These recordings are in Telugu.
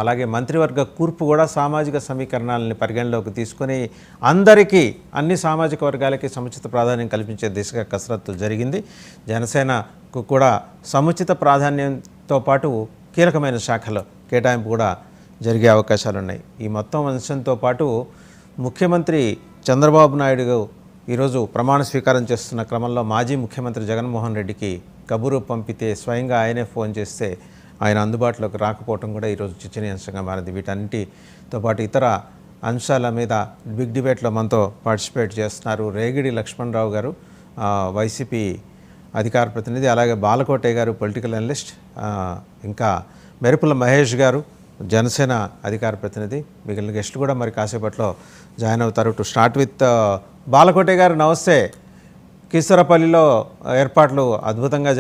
అలాగే మంత్రివర్గ కూర్పు కూడా సామాజిక సమీకరణాలని పరిగణలోకి తీసుకొని అందరికీ అన్ని సామాజిక వర్గాలకి సముచిత ప్రాధాన్యం కల్పించే దిశగా కసరత్తు జరిగింది. జనసేనకు కూడా సముచిత ప్రాధాన్యంతో పాటు కీలకమైన శాఖలు కేటాయింపు కూడా జరిగే అవకాశాలు ఉన్నాయి. ఈ మొత్తం అంశంతో పాటు ముఖ్యమంత్రి చంద్రబాబు నాయుడు ఈరోజు ప్రమాణ స్వీకారం చేస్తున్న క్రమంలో మాజీ ముఖ్యమంత్రి జగన్మోహన్ రెడ్డికి కబురు పంపితే స్వయంగా ఆయనే ఫోన్ చేస్తే ఆయన అందుబాటులోకి రాకపోవడం కూడా ఈరోజు చర్చనీయాంశంగా మారింది. వీటన్నిటితో పాటు ఇతర అంశాల మీద బిగ్ డిబేట్లో మనతో పార్టిసిపేట్ చేస్తున్నారు రేగిడి లక్ష్మణరావు గారు, వైసీపీ అధికార ప్రతినిధి, అలాగే బాలకోటయ్య గారు, పొలిటికల్ అనలిస్ట్, ఇంకా మెరుపుల మహేష్ గారు, జనసేన అధికార ప్రతినిధి. మిగిలిన గెస్టులు కూడా మరి కాసేపట్లో జాయిన్ అవుతారు. టు స్టార్ట్ విత్ బాలకోటయ్య గారు, నమస్తే. కిసరపల్లిలో ఏర్పాట్లు అద్భుతంగా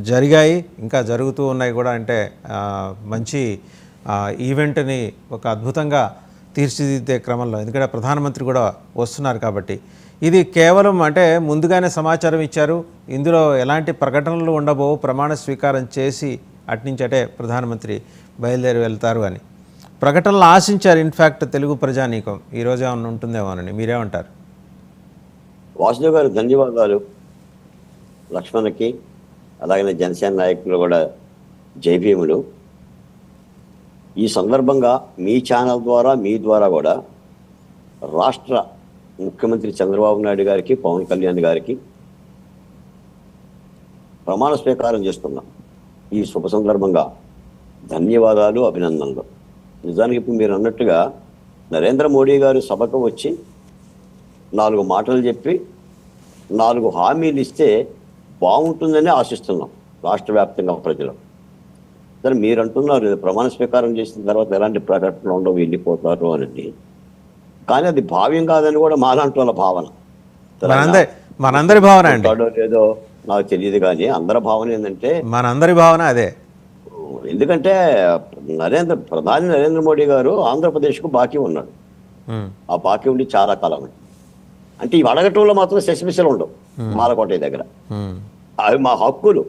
జరిగాయి, ఇంకా జరుగుతూ ఉన్నాయి కూడా. అంటే మంచి ఈవెంట్ని ఒక అద్భుతంగా తీర్చిదిద్దే క్రమంలో, ఎందుకంటే ప్రధానమంత్రి కూడా వస్తున్నారు కాబట్టి ఇది కేవలం అంటే ముందుగానే సమాచారం ఇచ్చారు, ఇందులో ఎలాంటి ప్రకటనలు ఉండబోవు, ప్రమాణ స్వీకారం చేసి అట్నుంచటే ప్రధానమంత్రి బయలుదేరి వెళ్తారు అని ప్రకటనలు ఆశించారు. ఇన్ఫ్యాక్ట్ తెలుగు ప్రజానీకం ఈరోజు ఏమన్నా ఉంటుందేమోనని మీరేమంటారు? వాసుదేవ్ గారు ధన్యవాదాలు. లక్ష్మణ్కి అలాగే జనసేన నాయకులు కూడా జైభీములు. ఈ సందర్భంగా మీ ఛానల్ ద్వారా మీ ద్వారా కూడా రాష్ట్ర ముఖ్యమంత్రి చంద్రబాబు నాయుడు గారికి, పవన్ కళ్యాణ్ గారికి ప్రమాణ స్వీకారం చేస్తున్నాం. ఈ శుభ సందర్భంగా ధన్యవాదాలు, అభినందనలు. నిజానికి ఇప్పుడు మీరు అన్నట్టుగా నరేంద్ర మోడీ గారు సభకు వచ్చి 4 మాటలు చెప్పి 4 హామీలు ఇస్తే బాగుంటుందని ఆశిస్తున్నాం రాష్ట్ర వ్యాప్తంగా ప్రజలు. సరే, మీరు అంటున్నారు ప్రమాణ స్వీకారం చేసిన తర్వాత ఎలాంటి ప్రకటనలు ఉండవు, వెళ్ళిపోతారు అని. కానీ అది భావ్యం కాదని కూడా మాలాంటి వాళ్ళ భావన. మనందరి భావన అండి, లేదో నాకు తెలియదు, కానీ అందరి భావన ఏంటంటే మనందరి భావన అదే. ఎందుకంటే ప్రధాని నరేంద్ర మోడీ గారు ఆంధ్రప్రదేశ్కు బాకీ ఉన్నాడు. ఆ బాకీ ఉండి చాలా కాలం. అంటే ఇవి అడగటంలో మాత్రం శశిమిశలు ఉండవు. మాలకోటయ్య దగ్గర అవి మా హక్కులు,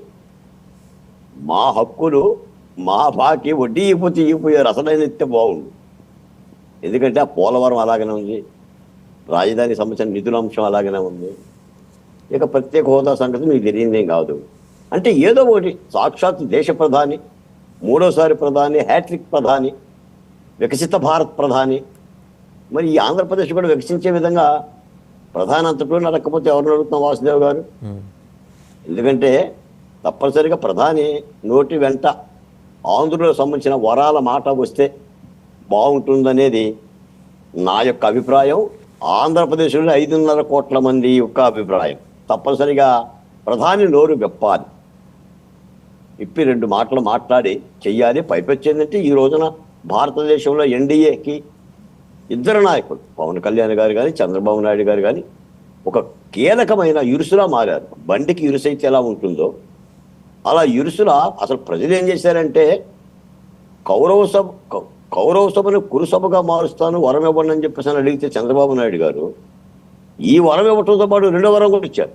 మా బాకీ వడ్డీ ఇవ్వపోయారు. అసలైన ఇస్తే బాగుండు. ఎందుకంటే ఆ పోలవరం అలాగనే ఉంది, రాజధాని సంబంధించిన నిధుల అంశం అలాగనే ఉంది. ఇక ప్రత్యేక హోదా సంగతి మీకు తెలియదేం కాదు. అంటే ఏదో ఒకటి సాక్షాత్ దేశ ప్రధాని, 3వసారి ప్రధాని, హ్యాట్రిక్ ప్రధాని, వికసిత భారత్ ప్రధాని. మరి ఈ ఆంధ్రప్రదేశ్ కూడా వికసించే విధంగా ప్రధాని అంతటూ నడకపోతే ఎవరు అడుగుతున్నాం వాసుదేవ్ గారు? ఎందుకంటే తప్పనిసరిగా ప్రధాని నోటి వెంట ఆంధ్రులకు సంబంధించిన వరాల మాట వస్తే బాగుంటుందనేది నా యొక్క అభిప్రాయం. ఆంధ్రప్రదేశ్లో 5.5 కోట్ల మంది యొక్క అభిప్రాయం. తప్పనిసరిగా ప్రధాని నోరు విప్పాలి, ఇప్పి 2 మాటలు మాట్లాడి చెయ్యాలి. పైపెచ్చేందంటే ఈ రోజున భారతదేశంలో ఎన్డీఏకి 2 నాయకులు, పవన్ కళ్యాణ్ గారు కానీ చంద్రబాబు నాయుడు గారు కానీ ఒక కీలకమైన ఇరుసులా మారారు. బండికి ఇరుసైతే ఎలా ఉంటుందో అలా ఇరుసులా అసలు ప్రజలు ఏం చేశారంటే కౌరవ సభను కురుసభగా మారుస్తాను, వరం ఇవ్వండి అని చెప్పేసి అడిగితే చంద్రబాబు నాయుడు గారు ఈ వరం ఇవ్వటంతో పాటు 2వ వరం కూడా ఇచ్చారు,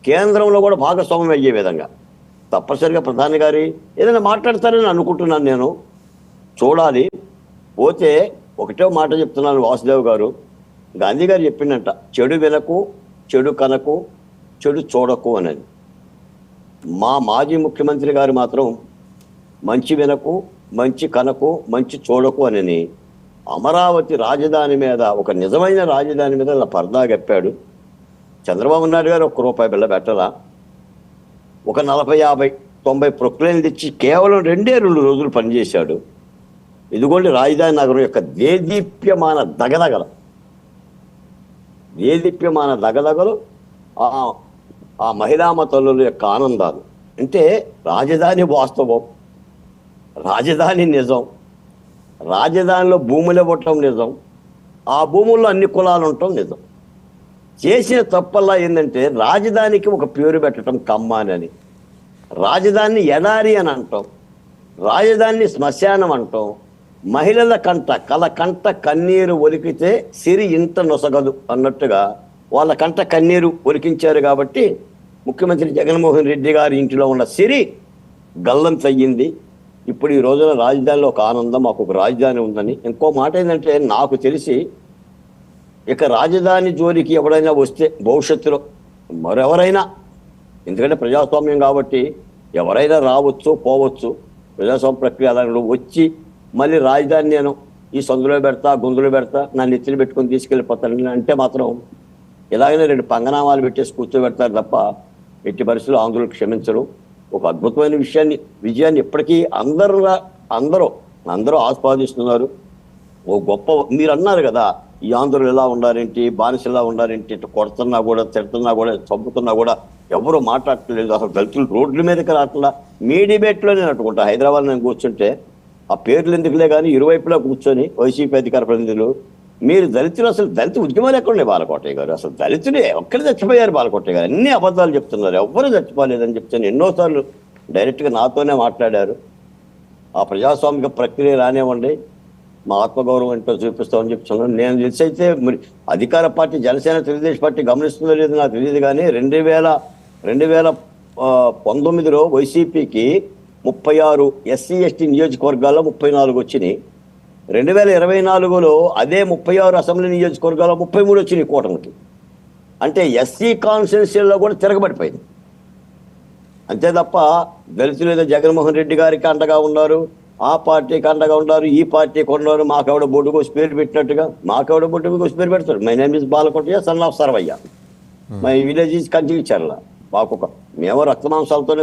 కేంద్రంలో కూడా భాగస్వామ్యం అయ్యే విధంగా. తప్పనిసరిగా ప్రధాని గారి ఏదైనా మాట్లాడతారని అనుకుంటున్నాను నేను. చూడాలి. పోతే ఒకటే మాట చెప్తున్నాను వాసుదేవ్ గారు, గాంధీ గారు చెప్పిందంట, చెడు వినకు, చెడు కనకు, చెడు చూడకు అనేది. మా మాజీ ముఖ్యమంత్రి గారు మాత్రం మంచి వినకు, మంచి కనకు, మంచి చూడకు అని అమరావతి రాజధాని మీద, ఒక నిజమైన రాజధాని మీద అలా పరదా గప్పాడు. చంద్రబాబు నాయుడు గారు 1 రూపాయి బిళ్ళ పెట్టలా, ఒక 40, 50, 90 ప్రొక్లైన్లు తెచ్చి కేవలం 2 రోజులు పనిచేశాడు. ఇదిగోండి రాజధాని నగరం యొక్క దేదీప్యమాన దగదగలు, ఆ మహిళామ తల్లుల యొక్క ఆనందాలు. అంటే రాజధాని వాస్తవం, రాజధాని నిజం, రాజధానిలో భూములు ఇవ్వటం నిజం, ఆ భూముల్లో అన్ని కులాలు ఉండటం నిజం. చేసిన తప్పల్లా ఏంటంటే రాజధానికి ఒక పేరు పెట్టడం కమ్మానని, రాజధానిని ఎడారి అని అంటాం, రాజధానిని శ్మశానం అంటాం. మహిళల కంట కన్నీరు ఒలికితే సిరి ఇంట నొసగదు అన్నట్టుగా వాళ్ళ కంట కన్నీరు ఒలికించారు. కాబట్టి ముఖ్యమంత్రి జగన్మోహన్ రెడ్డి గారి ఇంటిలో ఉన్న సిరి గల్లంతయ్యింది. ఇప్పుడు ఈ రోజున రాజధానిలో ఒక ఆనందం, మాకు ఒక రాజధాని ఉందని. ఇంకో మాట ఏంటంటే, నాకు తెలిసి ఇక రాజధాని జోలికి ఎవరైనా వస్తే భవిష్యత్తులో మరెవరైనా, ఎందుకంటే ప్రజాస్వామ్యం కాబట్టి ఎవరైనా రావచ్చు పోవచ్చు, ప్రజాస్వామ్య ప్రక్రియ అలాగే వచ్చి మళ్ళీ రాజధాని నేను ఈ సందులో పెడతా గొంతులో పెడతా నా నెత్తిని పెట్టుకొని తీసుకెళ్ళిపోతాను అంటే మాత్రం ఇలాగనే 2 పంగనామాలు పెట్టేసి కూర్చోబెడతారు తప్ప ఎట్టి పరిస్థితుల్లో ఆంధ్రులు క్షమించరు. ఒక అద్భుతమైన విజయాన్ని ఇప్పటికీ అందరూ ఆస్వాదిస్తున్నారు. ఓ గొప్ప, మీరు అన్నారు కదా ఈ ఆంధ్రులు ఎలా ఉండారేంటి, బానిసలు ఎలా ఉండారేంటి, ఇట్లా కొడుతున్నా కూడా తిడుతున్నా కూడా చంపుతున్నా కూడా ఎవరు మాట్లాడట్లేదు. అసలు దళితులు రోడ్ల మీదకి రావట్లా. మీ డిబేట్లో నేను అట్టుకుంటా, హైదరాబాద్ నేను కూర్చుంటే ఆ పేర్లు ఎందుకులే కానీ ఇరువైపులా కూర్చొని వైసీపీ అధికార ప్రతినిధులు, మీరు దళితులు, అసలు దళిత ఉద్యమాలు ఎక్కడున్నాయి బాలకోటయ్య గారు, అసలు దళితులే ఒక్కడే చచ్చిపోయారు బాలకోటయ్య గారు, అన్ని అబద్ధాలు చెప్తున్నారు, ఎవ్వరూ చచ్చిపోలేదని చెప్తాను. ఎన్నోసార్లు డైరెక్ట్గా నాతోనే మాట్లాడారు. ఆ ప్రజాస్వామిక ప్రక్రియ రానివ్వండి, మా ఆత్మగౌరవం ఏంటో చూపిస్తామని చెప్తున్నాను. నేను తెలిసి అయితే మరి అధికార పార్టీ జనసేన తెలుగుదేశం పార్టీ గమనిస్తుందో లేదో నాకు తెలియదు కానీ 2019లో వైసీపీకి 36 ఎస్సీ ఎస్టీ నియోజకవర్గాల్లో 34 వచ్చినాయి. 2024లో అదే 36 అసెంబ్లీ నియోజకవర్గాల్లో 33 వచ్చినాయి కూటమికి. అంటే ఎస్సీ కాన్స్టిట్యున్సీల్లో కూడా తిరగబడిపోయింది. అంతే తప్ప దళితులు ఏదో జగన్మోహన్ రెడ్డి గారికి అండగా ఉన్నారు, ఆ పార్టీకి అండగా ఉన్నారు, ఈ పార్టీకి ఉన్నారు, మాకెవడ బొడ్డు కోసి పేరు పెట్టినట్టుగా మాకెవడ బొడ్డు కోసి పేరు పెడతారు. My name is Balakotaiah, son of Sarvaiah, my village is Kanchicherla. మేము రక్తమాంసాలతోనే